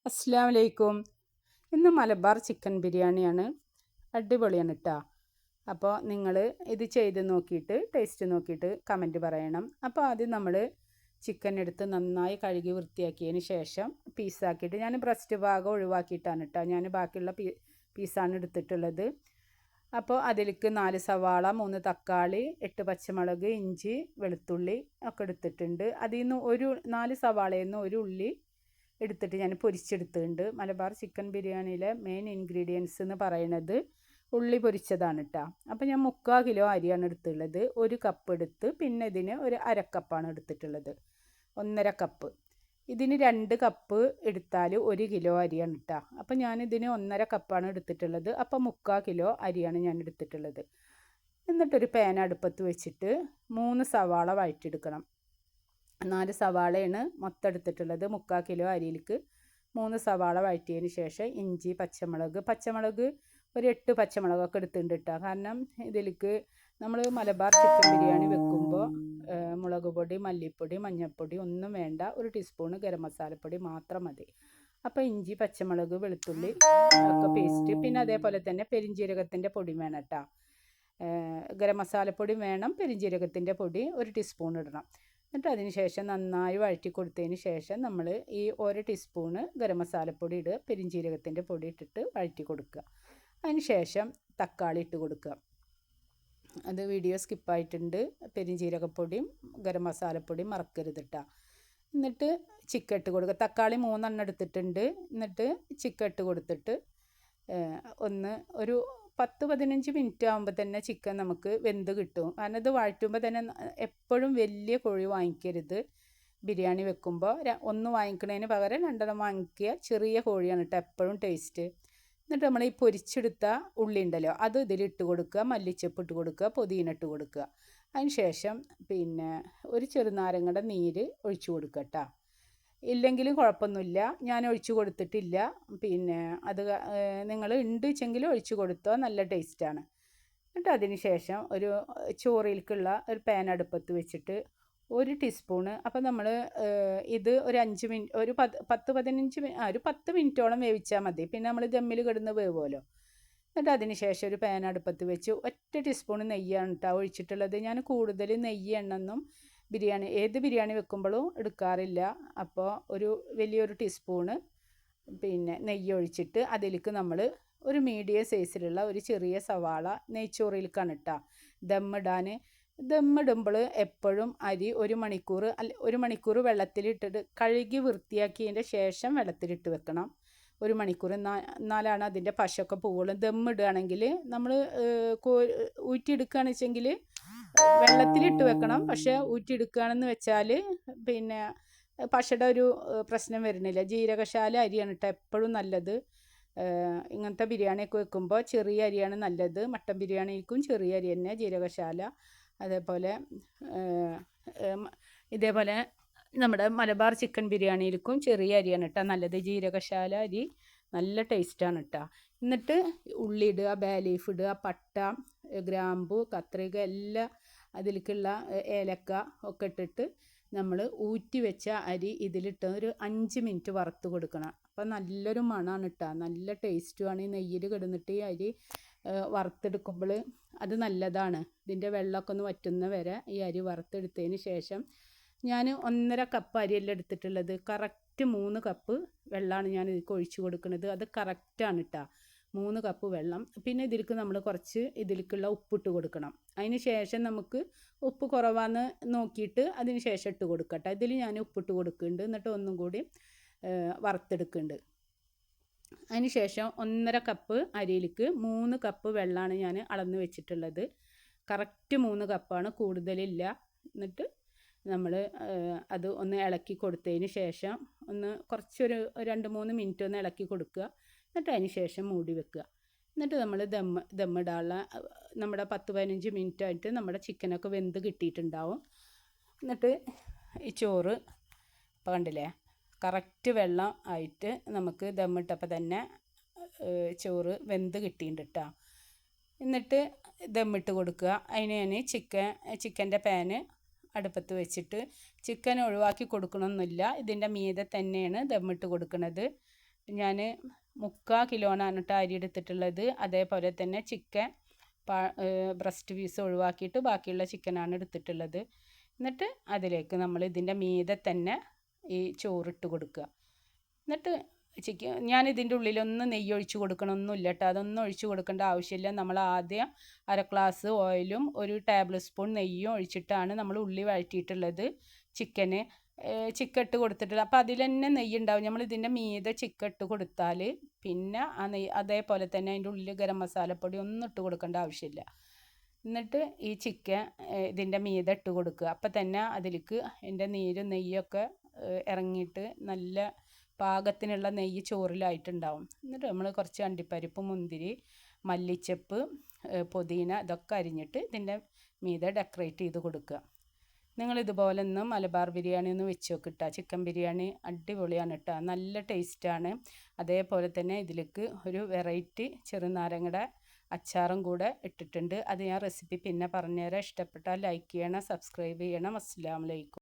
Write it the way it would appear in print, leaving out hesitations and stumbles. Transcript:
അസ്സലാമു അലൈക്കും. ഇന്ന് മലബാർ ചിക്കൻ ബിരിയാണിയാണ്. അടിപൊളിയാണ് കേട്ടോ. അപ്പോൾ നിങ്ങൾ ഇത് ചെയ്ത് നോക്കിയിട്ട് ടേസ്റ്റ് നോക്കിയിട്ട് കമൻറ്റ് പറയണം. അപ്പോൾ ആദ്യം നമ്മൾ ചിക്കൻ എടുത്ത് നന്നായി കഴുകി വൃത്തിയാക്കിയതിന് ശേഷം പീസാക്കിയിട്ട്, ഞാൻ ബ്രസ്റ്റ് ഭാഗം ഒഴിവാക്കിയിട്ടാണ് കേട്ടോ, ഞാൻ ബാക്കിയുള്ള പീസാണ് എടുത്തിട്ടുള്ളത്. അപ്പോൾ അതിലേക്ക് 4 സവാള, 3 തക്കാളി, 8 പച്ചമുളക്, ഇഞ്ചി, വെളുത്തുള്ളി ഒക്കെ എടുത്തിട്ടുണ്ട്. അതിൽ നിന്ന് 4 സവാളയിൽ നിന്ന് ഒരു ഉള്ളി എടുത്തിട്ട് ഞാൻ പൊരിച്ചെടുത്തിട്ടുണ്ട്. മലബാർ ചിക്കൻ ബിരിയാണിയിലെ മെയിൻ ഇൻഗ്രീഡിയൻസ് എന്ന് പറയുന്നത് ഉള്ളി പൊരിച്ചതാണ് കേട്ടോ. അപ്പോൾ ഞാൻ 3/4 കിലോ അരിയാണ് എടുത്തുള്ളത്. 1 കപ്പ് എടുത്ത്, പിന്നെ ഇതിന് ഒരു അരക്കപ്പാണ് എടുത്തിട്ടുള്ളത്, 1.5 കപ്പ്. ഇതിന് 2 കപ്പ് എടുത്താൽ 1 കിലോ അരിയാണ് കേട്ടോ. അപ്പോൾ ഞാനിതിന് 1.5 കപ്പാണ് എടുത്തിട്ടുള്ളത്. അപ്പോൾ 3/4 കിലോ അരിയാണ് ഞാൻ എടുത്തിട്ടുള്ളത്. എന്നിട്ടൊരു പാൻ അടുപ്പത്ത് വെച്ചിട്ട് 3 സവാള വഴറ്റിയെടുക്കണം. 4 സവാളയാണ് മൊത്തം എടുത്തിട്ടുള്ളത്. 3/4 കിലോ അരിയിലേക്ക് 3 സവാള വഴറ്റിയതിന് ശേഷം ഇഞ്ചി, പച്ചമുളക് ഒരു 8 പച്ചമുളകൊക്കെ എടുത്തിട്ടുണ്ട് കേട്ടോ. കാരണം ഇതിലേക്ക് നമ്മൾ മലബാർ ചിക്കൻ ബിരിയാണി വെക്കുമ്പോൾ മുളക് പൊടി, മല്ലിപ്പൊടി, മഞ്ഞൾപ്പൊടി ഒന്നും വേണ്ട. 1 ടീസ്പൂൺ ഗരം മസാലപ്പൊടി മാത്രം മതി. അപ്പോൾ ഇഞ്ചി, പച്ചമുളക്, വെളുത്തുള്ളി ഒക്കെ പേസ്റ്റ്, പിന്നെ അതേപോലെ തന്നെ പെരിഞ്ജീരകത്തിൻ്റെ പൊടി വേണം കേട്ടോ. ഗരം മസാലപ്പൊടി വേണം, പെരിഞ്ജീരകത്തിൻ്റെ പൊടി 1 ടീസ്പൂൺ ഇടണം. എന്നിട്ട് അതിന് ശേഷം നന്നായി വഴറ്റി കൊടുത്തതിന് ശേഷം നമ്മൾ ഈ 1 ടീസ്പൂണ് ഗരം മസാലപ്പൊടി ഇടുക, പെരിഞ്ജീരകത്തിൻ്റെ പൊടി ഇട്ടിട്ട് വഴറ്റി കൊടുക്കുക. അതിന് ശേഷം തക്കാളി ഇട്ട് കൊടുക്കുക. അത് വീഡിയോ സ്കിപ്പായിട്ടുണ്ട്. പെരിഞ്ജീരകപ്പൊടിയും ഗരം മസാലപ്പൊടിയും മറക്കരുത് കേട്ടോ. എന്നിട്ട് ചിക്കൻ ഇട്ട് കൊടുക്കുക. തക്കാളി 3 എണ്ണം എടുത്തിട്ടുണ്ട്. എന്നിട്ട് ചിക്കൻ ഇട്ട് കൊടുത്തിട്ട് ഒരു 10-15 മിനിറ്റ് ആകുമ്പോൾ തന്നെ ചിക്കൻ നമുക്ക് വെന്ത് കിട്ടും. കാരണം ഇത് വഴറ്റുമ്പോൾ തന്നെ എപ്പോഴും വലിയ കോഴി വാങ്ങിക്കരുത്. ബിരിയാണി വെക്കുമ്പോൾ ഒന്ന് വാങ്ങിക്കുന്നതിന് പകരം 2 വാങ്ങിക്കുക. ചെറിയ കോഴിയാണ് കേട്ടോ എപ്പോഴും ടേസ്റ്റ്. എന്നിട്ട് നമ്മൾ ഈ പൊരിച്ചെടുത്ത ഉള്ളി ഉണ്ടല്ലോ, അത് ഇതിലിട്ട് കൊടുക്കുക. മല്ലിച്ചപ്പ് ഇട്ട് കൊടുക്കുക, പുതിന ഇട്ട് കൊടുക്കുക. അതിന് ശേഷം പിന്നെ ഒരു ചെറുനാരങ്ങയുടെ നീര് ഒഴിച്ചു കൊടുക്കുക കേട്ടോ. ഇല്ലെങ്കിലും കുഴപ്പമൊന്നുമില്ല, ഞാൻ ഒഴിച്ചു കൊടുത്തിട്ടില്ല. പിന്നെ അത് നിങ്ങൾ ഉണ്ട് വെച്ചെങ്കിൽ ഒഴിച്ചു കൊടുത്തോ, നല്ല ടേസ്റ്റാണ്. എന്നിട്ട് അതിന് ശേഷം ഒരു ചോറിലേക്കുള്ള ഒരു പാൻ അടുപ്പത്ത് വെച്ചിട്ട് 1 ടീസ്പൂണ്, അപ്പോൾ നമ്മൾ ഇത് ഒരു 5 മിനിറ്റ്, ഒരു 10 മിനിറ്റോളം വേവിച്ചാൽ മതി. പിന്നെ നമ്മൾ ദമ്മിൽ കിടന്ന് വേവുമല്ലോ. എന്നിട്ട് അതിന് ശേഷം ഒരു പാൻ അടുപ്പത്ത് വെച്ച് 1 ടീസ്പൂൺ നെയ്യാണ് കേട്ടോ ഒഴിച്ചിട്ടുള്ളത്. ഞാൻ കൂടുതൽ നെയ്യ് എണ്ണൊന്നും ഏത് ബിരിയാണി വെക്കുമ്പോഴും എടുക്കാറില്ല. അപ്പോൾ വലിയൊരു ടീസ്പൂണ് പിന്നെ നെയ്യ് ഒഴിച്ചിട്ട് അതിലേക്ക് നമ്മൾ ഒരു മീഡിയം സൈസിലുള്ള ഒരു ചെറിയ സവാള നെയ്ച്ചോറിലേക്കാണ് ഇട്ടാൽ ദമ്മിടുമ്പോൾ എപ്പോഴും അരി 1 മണിക്കൂർ വെള്ളത്തിലിട്ടിട്ട് കഴുകി വൃത്തിയാക്കിയതിൻ്റെ ശേഷം വെള്ളത്തിലിട്ട് വെക്കണം. 1 മണിക്കൂർ, എന്നാലാണ് അതിൻ്റെ പശയൊക്കെ പോവുള്ളൂ. ദമ്മിടുകയാണെങ്കിൽ നമ്മൾ ഊറ്റിയെടുക്കുകയാണെന്ന് വെച്ചെങ്കിൽ വെള്ളത്തിലിട്ട് വെക്കണം. പക്ഷേ ഊറ്റിയെടുക്കുകയാണെന്ന് വെച്ചാൽ പിന്നെ പശയുടെ ഒരു പ്രശ്നം വരുന്നില്ല. ജീരകശാല അരിയാണ് കേട്ടോ എപ്പോഴും നല്ലത്. ഇങ്ങനത്തെ ബിരിയാണിയൊക്കെ വെക്കുമ്പോൾ ചെറിയ അരിയാണ് നല്ലത്. മട്ടൻ ബിരിയാണിക്കും ചെറിയ അരി തന്നെ, ജീരകശാല. അതേപോലെ ഇതേപോലെ നമ്മുടെ മലബാർ ചിക്കൻ ബിരിയാണിയിലേക്കും ചെറിയ അരിയാണ് കേട്ടോ നല്ലത്. ജീരകശാല അരി നല്ല ടേസ്റ്റാണ് കേട്ടോ. എന്നിട്ട് ഉള്ളി ഇടുക, ബേ ലീഫ് ഇടുക, പട്ട, ഗ്രാമ്പു, കത്രിക എല്ലാം അതിലേക്കുള്ള ഏലക്ക ഒക്കെ ഇട്ടിട്ട് നമ്മൾ ഊറ്റി വെച്ച അരി ഇതിലിട്ട് ഒരു 5 മിനിറ്റ് വറുത്ത് കൊടുക്കണം. അപ്പോൾ നല്ലൊരു മണമാണ് കേട്ടോ, നല്ല ടേസ്റ്റുമാണ്. ഈ നെയ്യിൽ കിടന്നിട്ട് ഈ അരി വറുത്തെടുക്കുമ്പോൾ അത് നല്ലതാണ്. ഇതിൻ്റെ വെള്ളമൊക്കെ ഒന്ന് വറ്റുന്ന വരെ ഈ അരി വറുത്തെടുത്തതിന് ശേഷം ഞാൻ 1.5 കപ്പ് അരിയല്ല എടുത്തിട്ടുള്ളത്. കറക്റ്റ് 3 കപ്പ് വെള്ളമാണ് ഞാൻ ഇതിലേക്ക് ഒഴിച്ചു കൊടുക്കുന്നത്. അത് കറക്റ്റാണ് കേട്ടോ, 3 കപ്പ് വെള്ളം. പിന്നെ ഇതിലേക്ക് നമ്മൾ കുറച്ച് ഇതിലേക്കുള്ള ഉപ്പിട്ട് കൊടുക്കണം. അതിന് ശേഷം നമുക്ക് ഉപ്പ് കുറവാന്ന് നോക്കിയിട്ട് അതിന് ശേഷം ഇട്ട് കൊടുക്കട്ടെ. ഇതിൽ ഞാൻ ഉപ്പിട്ട് കൊടുക്കുന്നുണ്ട്. എന്നിട്ട് ഒന്നും കൂടി വറുത്തെടുക്കുന്നുണ്ട്. അതിന് ശേഷം 1.5 കപ്പ് അരിയിലേക്ക് 3 കപ്പ് വെള്ളമാണ് ഞാൻ അളന്ന് വെച്ചിട്ടുള്ളത്. കറക്റ്റ് 3 കപ്പാണ്, കൂടുതലില്ല. എന്നിട്ട് നമ്മൾ അത് ഒന്ന് ഇളക്കി കൊടുത്തതിന് ശേഷം കുറച്ചൊരു 2-3 മിനിറ്റ് ഒന്ന് ഇളക്കി കൊടുക്കുക. എന്നിട്ട് അതിന് ശേഷം മൂടി വെക്കുക. എന്നിട്ട് നമ്മൾ ദമ്മിടാനുള്ള നമ്മുടെ 10-15 മിനിറ്റ് ആയിട്ട് നമ്മുടെ ചിക്കനൊക്കെ വെന്ത് കിട്ടിയിട്ടുണ്ടാവും. എന്നിട്ട് ഈ ചോറ് ഇപ്പോൾ കണ്ടില്ലേ, കറക്റ്റ് വെള്ളം ആയിട്ട് നമുക്ക് ദമ്മിട്ടപ്പോൾ തന്നെ ചോറ് വെന്ത് കിട്ടിയിട്ടുണ്ട് കേട്ടോ. എന്നിട്ട് ദമ്മിട്ട് കൊടുക്കുക. അതിന് ഞാൻ ചിക്കൻ്റെ പാന് അടുപ്പത്ത് വെച്ചിട്ട് ചിക്കൻ ഒഴിവാക്കി കൊടുക്കണമെന്നില്ല, ഇതിൻ്റെ മീതെ തന്നെയാണ് ദമ്മിട്ട് കൊടുക്കുന്നത്. ഞാൻ 3/4 കിലോനാണ് കേട്ടോ അരി എടുത്തിട്ടുള്ളത്. അതേപോലെ തന്നെ ചിക്കൻ ബ്രസ്റ്റ് പീസ് ഒഴിവാക്കിയിട്ട് ബാക്കിയുള്ള ചിക്കനാണ് എടുത്തിട്ടുള്ളത്. എന്നിട്ട് അതിലേക്ക് നമ്മൾ ഇതിൻ്റെ മീതെ തന്നെ ഈ ചോറിട്ട് കൊടുക്കുക. എന്നിട്ട് ഞാൻ ഇതിൻ്റെ ഉള്ളിലൊന്നും നെയ്യ് ഒഴിച്ച് കൊടുക്കണമൊന്നുമില്ല കേട്ടോ. അതൊന്നും ഒഴിച്ച് കൊടുക്കേണ്ട ആവശ്യമില്ല. നമ്മൾ ആദ്യം 1/2 ഗ്ലാസ് ഓയിലും 1 ടേബിൾ സ്പൂൺ നെയ്യും ഒഴിച്ചിട്ടാണ് നമ്മൾ ഉള്ളി വഴറ്റിയിട്ടുള്ളത്. ചിക്കൻ ഇട്ട് കൊടുത്തിട്ടുള്ളത്. അപ്പോൾ അതിൽ തന്നെ നെയ്യ് ഉണ്ടാവും. നമ്മൾ ഇതിൻ്റെ മീതെ ചിക്കൻ ഇട്ട് കൊടുത്താൽ പിന്നെ ആ നെയ്യ് അതേപോലെ തന്നെ അതിൻ്റെ ഉള്ളിൽ ഗരം മസാലപ്പൊടി ഒന്നും ഇട്ട് കൊടുക്കേണ്ട ആവശ്യമില്ല. എന്നിട്ട് ഈ ചിക്കൻ ഇതിൻ്റെ മീതെ ഇട്ട് കൊടുക്കുക. അപ്പം തന്നെ അതിലേക്ക് എൻ്റെ നീരും നെയ്യൊക്കെ ഇറങ്ങിയിട്ട് നല്ല പാകത്തിനുള്ള നെയ്യ് ചോറിലായിട്ടുണ്ടാവും. എന്നിട്ട് നമ്മൾ കുറച്ച് അണ്ടിപ്പരിപ്പ്, മുന്തിരി, മല്ലിച്ചപ്പ്, പുതിന ഇതൊക്കെ അരിഞ്ഞിട്ട് ഇതിൻ്റെ മീതെ ഡെക്കറേറ്റ് ചെയ്ത് കൊടുക്കുക. നിങ്ങളിതുപോലെ ഒന്ന് മലബാർ ബിരിയാണി ഒന്ന് വെച്ച് നോക്കിട്ടാ. ചിക്കൻ ബിരിയാണി അടിപൊളിയാണ് കേട്ടോ, നല്ല ടേസ്റ്റാണ്. അതേപോലെ തന്നെ ഇതിലേക്ക് ഒരു വെറൈറ്റി ചെറുനാരങ്ങയുടെ അച്ചാറും കൂടെ ഇട്ടിട്ടുണ്ട്. അത് ഞാൻ റെസിപ്പി പിന്നെ പറഞ്ഞുതരാം. ഇഷ്ടപ്പെട്ടാൽ ലൈക്ക് ചെയ്യണം, സബ്സ്ക്രൈബ് ചെയ്യണം. അസ്സലാമു അലൈക്കും.